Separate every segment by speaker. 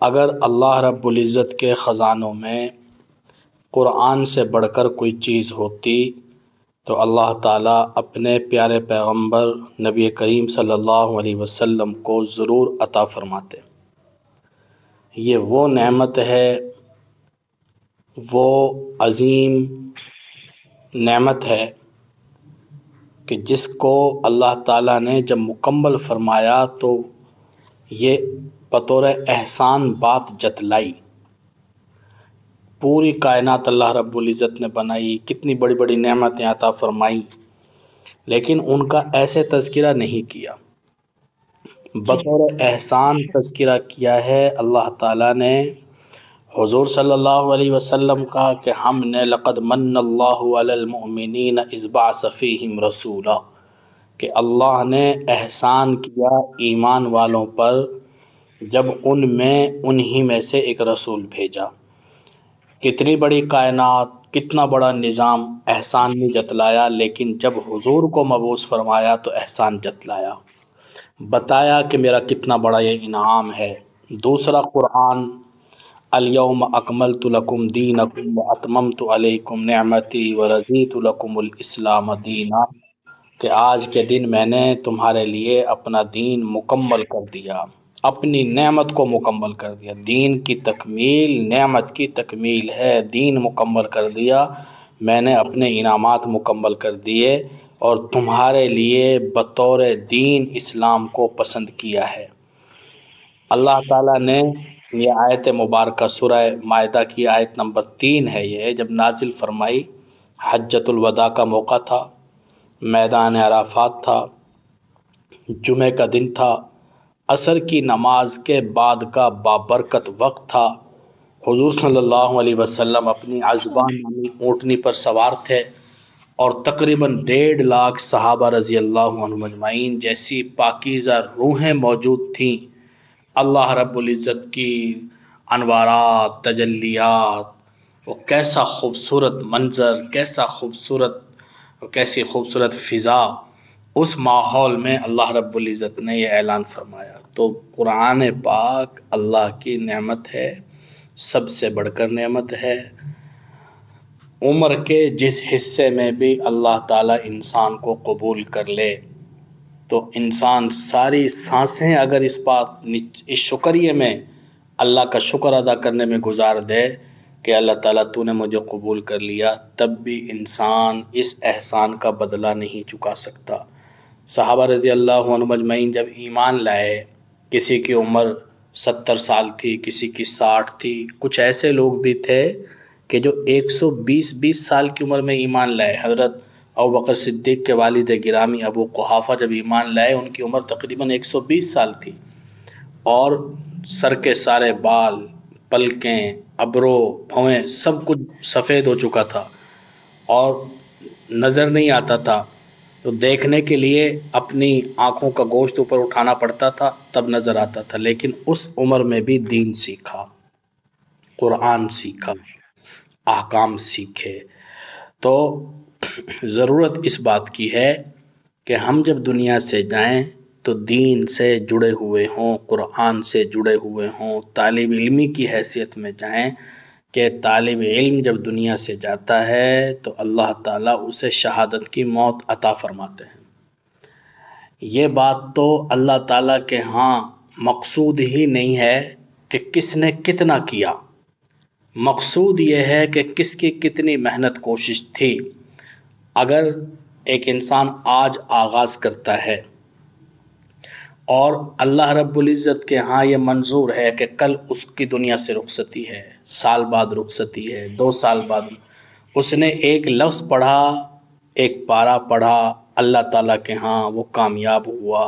Speaker 1: اگر اللہ رب العزت کے خزانوں میں قرآن سے بڑھ کر کوئی چیز ہوتی تو اللہ تعالیٰ اپنے پیارے پیغمبر نبی کریم صلی اللہ علیہ وسلم کو ضرور عطا فرماتے۔ یہ وہ نعمت ہے، وہ عظیم نعمت ہے کہ جس کو اللہ تعالیٰ نے جب مکمل فرمایا تو یہ بطور احسان بات جتلائی۔ پوری کائنات اللہ رب العزت نے بنائی، کتنی بڑی بڑی نعمتیں عطا فرمائی، لیکن ان کا ایسے تذکرہ نہیں کیا، بطور احسان تذکرہ کیا ہے اللہ تعالیٰ نے حضور صلی اللہ علیہ وسلم کا کہ ہم نے لقد من اللہ علی المؤمنین اذ بعث فیہم رسولا، کہ اللہ نے احسان کیا ایمان والوں پر جب ان میں انہی میں سے ایک رسول بھیجا۔ کتنی بڑی کائنات، کتنا بڑا نظام، احسان نہیں جتلایا، لیکن جب حضور کو مبعوث فرمایا تو احسان جتلایا، بتایا کہ میرا کتنا بڑا یہ انعام ہے۔ دوسرا قرآن، الیوم اکملت لکم دینکم واتممت علیکم نعمتی ورضیت لکم الاسلام دینا، کہ آج کے دن میں نے تمہارے لیے اپنا دین مکمل کر دیا، اپنی نعمت کو مکمل کر دیا۔ دین کی تکمیل نعمت کی تکمیل ہے، دین مکمل کر دیا، میں نے اپنے انعامات مکمل کر دیے اور تمہارے لیے بطور دین اسلام کو پسند کیا ہے۔ اللہ تعالیٰ نے یہ آیت مبارکہ سورہ مائدہ کی آیت نمبر 3 ہے، یہ جب نازل فرمائی، حجۃ الوداع کا موقع تھا، میدان عرفات تھا، جمعہ کا دن تھا، عصر کی نماز کے بعد کا بابرکت وقت تھا۔ حضور صلی اللہ علیہ وسلم اپنی عزبان نامی اونٹنی پر سوار تھے اور تقریباً 1.5 لاکھ صحابہ رضی اللہ عنہم اجمعین جیسی پاکیزہ روحیں موجود تھیں۔ اللہ رب العزت کی انوارات، تجلیات، وہ کیسا خوبصورت منظر، کیسی خوبصورت فضا، اس ماحول میں اللہ رب العزت نے یہ اعلان فرمایا۔ تو قرآن پاک اللہ کی نعمت ہے، سب سے بڑھ کر نعمت ہے۔ عمر کے جس حصے میں بھی اللہ تعالیٰ انسان کو قبول کر لے تو انسان ساری سانسیں اگر اس شکریہ میں، اللہ کا شکر ادا کرنے میں گزار دے کہ اللہ تعالیٰ تو نے مجھے قبول کر لیا، تب بھی انسان اس احسان کا بدلہ نہیں چکا سکتا۔ صحابہ رضی اللہ عنہم اجمعین جب ایمان لائے، کسی کی عمر 70 سال تھی، کسی کی 60 تھی، کچھ ایسے لوگ بھی تھے کہ جو 120 سال کی عمر میں ایمان لائے۔ حضرت ابوبکر صدیق کے والد گرامی ابو قحافہ جب ایمان لائے، ان کی عمر تقریباً 120 سال تھی، اور سر کے سارے بال، پلکیں، ابرو، بھویں سب کچھ سفید ہو چکا تھا اور نظر نہیں آتا تھا، تو دیکھنے کے لیے اپنی آنکھوں کا گوشت اوپر اٹھانا پڑتا تھا تب نظر آتا تھا، لیکن اس عمر میں بھی دین سیکھا، قرآن سیکھا، احکام سیکھے۔ تو ضرورت اس بات کی ہے کہ ہم جب دنیا سے جائیں تو دین سے جڑے ہوئے ہوں، قرآن سے جڑے ہوئے ہوں، طالب علمی کی حیثیت میں جائیں کہ طالب علم جب دنیا سے جاتا ہے تو اللہ تعالیٰ اسے شہادت کی موت عطا فرماتے ہیں۔ یہ بات تو اللہ تعالیٰ کے ہاں مقصود ہی نہیں ہے کہ کس نے کتنا کیا، مقصود یہ ہے کہ کس کی کتنی محنت کوشش تھی۔ اگر ایک انسان آج آغاز کرتا ہے اور اللہ رب العزت کے ہاں یہ منظور ہے کہ کل اس کی دنیا سے رخصتی ہے، سال بعد رخصتی ہے، 2 سال بعد، اس نے ایک لفظ پڑھا، ایک پارہ پڑھا، اللہ تعالیٰ کے ہاں وہ کامیاب ہوا،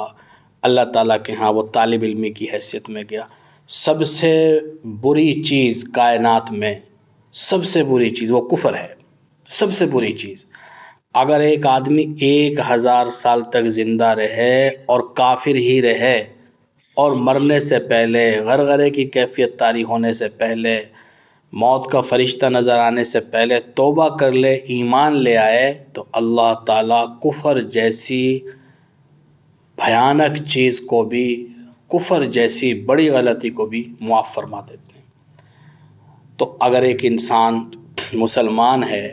Speaker 1: اللہ تعالیٰ کے ہاں وہ طالب علمی کی حیثیت میں گیا۔ سب سے بری چیز کائنات میں، سب سے بری چیز وہ کفر ہے، سب سے بری چیز۔ اگر ایک آدمی 1000 سال تک زندہ رہے اور کافر ہی رہے اور مرنے سے پہلے، غرغرے کی کیفیت طاری ہونے سے پہلے موت کا فرشتہ نظر آنے سے پہلے توبہ کر لے، ایمان لے آئے، تو اللہ تعالیٰ کفر جیسی بھیانک چیز کو بھی، کفر جیسی بڑی غلطی کو بھی معاف فرما دیتے ہیں۔ تو اگر ایک انسان مسلمان ہے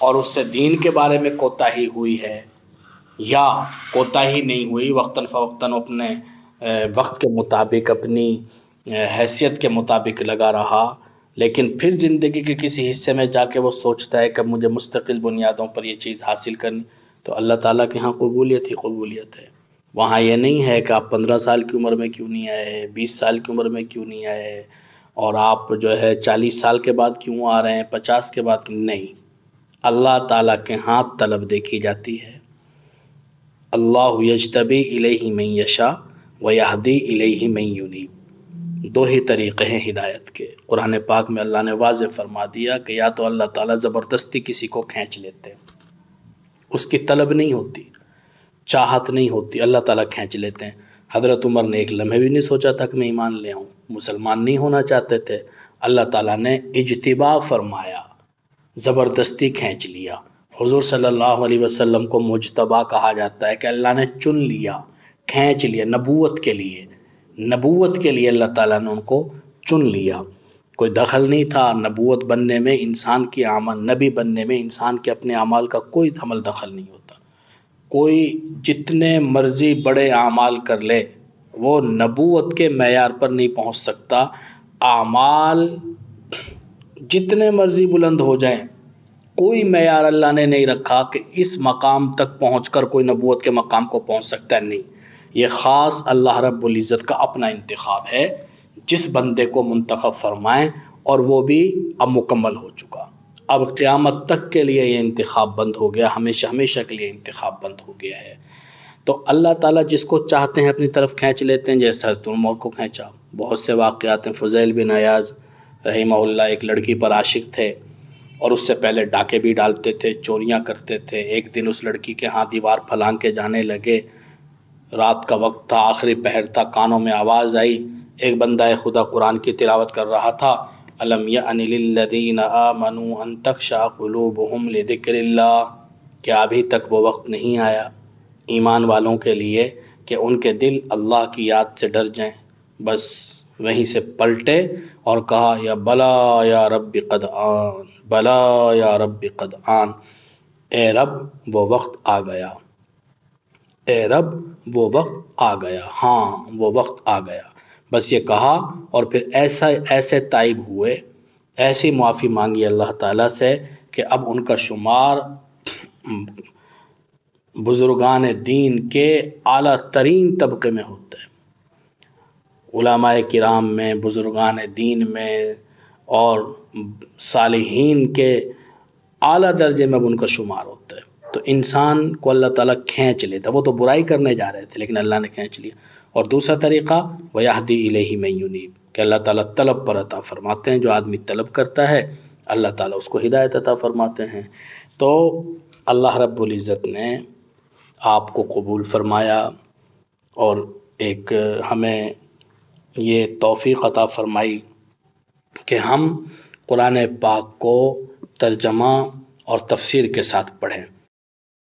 Speaker 1: اور اس سے دین کے بارے میں کوتاہی ہوئی ہے، یا کوتاہی نہیں ہوئی، وقتاً فوقتاً اپنے وقت کے مطابق، اپنی حیثیت کے مطابق لگا رہا، لیکن پھر زندگی کے کسی حصے میں جا کے وہ سوچتا ہے کہ مجھے مستقل بنیادوں پر یہ چیز حاصل کرنی، تو اللہ تعالیٰ کے ہاں قبولیت ہی قبولیت ہے۔ وہاں یہ نہیں ہے کہ آپ 15 سال کی عمر میں کیوں نہیں آئے، 20 سال کی عمر میں کیوں نہیں آئے، اور آپ جو ہے 40 سال کے بعد کیوں آ رہے ہیں، 50 کے بعد نہیں۔ اللہ تعالیٰ کے ہاں طلب دیکھی جاتی ہے۔ اللہ یجتبی الیہ من یشاء ویہدی الیہ من ینیب۔ دو ہی طریقے ہیں ہدایت کے۔ قرآن پاک میں اللہ نے واضح فرما دیا کہ یا تو اللہ تعالیٰ زبردستی کسی کو کھینچ لیتے، اس کی طلب نہیں ہوتی، چاہت نہیں ہوتی، اللہ تعالیٰ کھینچ لیتے ہیں۔ حضرت عمر نے ایک لمحے بھی نہیں سوچا تھا کہ میں ایمان لے آؤں، مسلمان نہیں ہونا چاہتے تھے، اللہ تعالیٰ نے اجتبا فرمایا، زبردستی کھینچ لیا۔ حضور صلی اللہ علیہ وسلم کو مجتبی کہا جاتا ہے کہ اللہ نے چن لیا، کھینچ لیا، نبوت کے لیے، نبوت کے لیے اللہ تعالیٰ نے ان کو چن لیا۔ کوئی دخل نہیں تھا نبوت بننے میں، انسان کی عمل، نبی بننے میں انسان کے اپنے اعمال کا کوئی عمل دخل نہیں ہوتا۔ کوئی جتنے مرضی بڑے اعمال کر لے، وہ نبوت کے معیار پر نہیں پہنچ سکتا۔ اعمال جتنے مرضی بلند ہو جائیں، کوئی معیار اللہ نے نہیں رکھا کہ اس مقام تک پہنچ کر کوئی نبوت کے مقام کو پہنچ سکتا ہے، نہیں۔ یہ خاص اللہ رب العزت کا اپنا انتخاب ہے، جس بندے کو منتخب فرمائیں، اور وہ بھی اب مکمل ہو چکا۔ اب قیامت تک کے لیے یہ انتخاب بند ہو گیا، ہمیشہ ہمیشہ کے لیے انتخاب بند ہو گیا ہے۔ تو اللہ تعالیٰ جس کو چاہتے ہیں اپنی طرف کھینچ لیتے ہیں، جیسے حضرت عمر کو کھینچا۔ بہت سے واقعات ہیں۔ فضیل بن عیاض رحمہ اللہ ایک لڑکی پر عاشق تھے، اور اس سے پہلے ڈاکے بھی ڈالتے تھے، چوریاں کرتے تھے۔ ایک دن اس لڑکی کے ہاں دیوار پھلانگ کے جانے لگے، رات کا وقت تھا، آخری پہر تھا، کانوں میں آواز آئی، ایک بندہ خدا قرآن کی تلاوت کر رہا تھا، الم یأن للذین آمنوا ان تخشع قلوبہم لذکر اللہ، کیا ابھی تک وہ وقت نہیں آیا ایمان والوں کے لیے کہ ان کے دل اللہ کی یاد سے ڈر جائیں؟ بس وہیں سے پلٹے اور کہا یا بلا یا رب قد آن، بلا یا رب قد آن، اے رب وہ وقت آ گیا، اے رب وہ وقت آ گیا، ہاں وہ وقت آ گیا۔ بس یہ کہا، اور پھر ایسے تائب ہوئے، ایسی معافی مانگی اللہ تعالیٰ سے کہ اب ان کا شمار بزرگان دین کے اعلیٰ ترین طبقے میں ہوتا ہے، علماء کرام میں، بزرگان دین میں، اور صالحین کے اعلیٰ درجے میں اب ان کا شمار ہوتا ہے۔ تو انسان کو اللہ تعالیٰ کھینچ لیتا، وہ تو برائی کرنے جا رہے تھے لیکن اللہ نے کھینچ لیا۔ اور دوسرا طریقہ وَيَهْدِي إِلَيْهِ مَن يُنِيبُ، کہ اللہ تعالیٰ طلب پر عطا فرماتے ہیں، جو آدمی طلب کرتا ہے اللہ تعالیٰ اس کو ہدایت عطا فرماتے ہیں۔ تو اللہ رب العزت نے آپ کو قبول فرمایا، اور ایک ہمیں یہ توفیق عطا فرمائی کہ ہم قرآن پاک کو ترجمہ اور تفسیر کے ساتھ پڑھیں۔